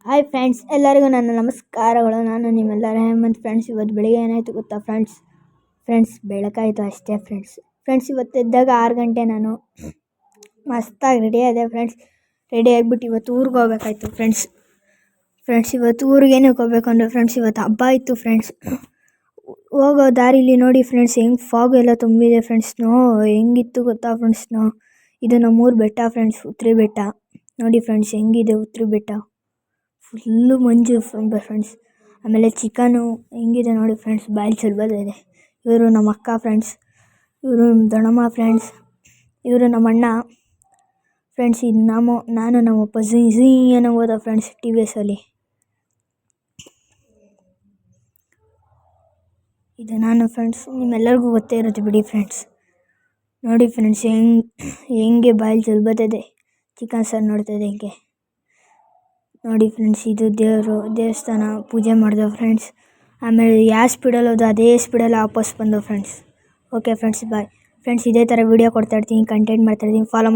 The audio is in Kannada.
ಹಾಯ್ ಫ್ರೆಂಡ್ಸ್, ಎಲ್ಲರಿಗೂ ನನ್ನ ನಮಸ್ಕಾರಗಳು. ನಾನು ನಿಮ್ಮೆಲ್ಲರ ಹೇಮಂತ್ ಫ್ರೆಂಡ್ಸ್. ಇವತ್ತು ಬೆಳಿಗ್ಗೆ ಏನಾಯಿತು ಗೊತ್ತಾ ಫ್ರೆಂಡ್ಸ್ ಬೆಳಕಾಯಿತು ಅಷ್ಟೇ ಫ್ರೆಂಡ್ಸ್ ಇವತ್ತು ಎದ್ದಾಗ 6 ಗಂಟೆ. ನಾನು ಮಸ್ತಾಗಿ ರೆಡಿ ಆದೆ ರೆಡಿ ಆಗಿಬಿಟ್ಟು ಇವತ್ತು ಊರಿಗೆ ಹೋಗ್ಬೇಕಾಯ್ತು ಫ್ರೆಂಡ್ಸ್ ಇವತ್ತು ಊರಿಗೆ ಏನಕ್ಕೆ ಹೋಗ್ಬೇಕು ಅಂದರೆ ಇವತ್ತು ಹಬ್ಬ ಇತ್ತು ಹೋಗೋ ದಾರಿಲಿ ನೋಡಿ ಹೆಂಗೆ ಫಾಗ್ ಎಲ್ಲ ತುಂಬಿದೆ ಸ್ನೋ ಹೆಂಗಿತ್ತು ಗೊತ್ತಾ ಸ್ನೋ. ಇದು ನಮ್ಮೂರು ಬೆಟ್ಟ ಉತ್ರಿ ಬೆಟ್ಟ. ನೋಡಿ ಹೆಂಗಿದೆ ಉತ್ರಿ ಬೆಟ್ಟ, ಫುಲ್ಲು ಮಂಜು ಆಮೇಲೆ ಚಿಕನು ಹೆಂಗಿದೆ ನೋಡಿ ಬಾಯಲ್ಲಿ ಚಲ್ಬದಿದೆ. ಇವರು ನಮ್ಮ ಅಕ್ಕ ಇವರು ದೊಡ್ಡಮ್ಮ ಇವರು ನಮ್ಮ ಅಣ್ಣ ಇದು ನಾನು ನಮ್ಮಪ್ಪ ಝೀ ಏನೋ ಹೋದ TVSಲ್ಲಿ. ಇದು ನಾನು ನಿಮ್ಮೆಲ್ಲರಿಗೂ ಗೊತ್ತೇ ಇರುತ್ತೆ ಬಿಡಿ ನೋಡಿ ಹೆಂಗೆ ಬಾಯಲ್ಲಿ ಚಲ್ಬದಿದೆ. ಚಿಕನ್ ಸಾರು ನೋಡ್ತಾಯಿದೆ ಹೆಂಗೆ ನೋಡಿ ಇದು ದೇವಸ್ಥಾನ ಪೂಜೆ ಮಾಡಿದೆವು ಆಮೇಲೆ ಯಾವ ಸ್ಪೀಡಲ್ಲಿ ಹೋದೋ ಅದೇ ಸ್ಪೀಡಲ್ಲಿ ವಾಪಸ್ ಬಂದವು ಓಕೆ ಬಾಯ್ ಇದೇ ಥರ ವೀಡಿಯೋ ಕೊಡ್ತಾಯಿರ್ತೀನಿ, ಕಂಟೆಂಟ್ ಮಾಡ್ತಾಯಿರ್ತೀನಿ, ಫಾಲೋ ಮಾಡಿ.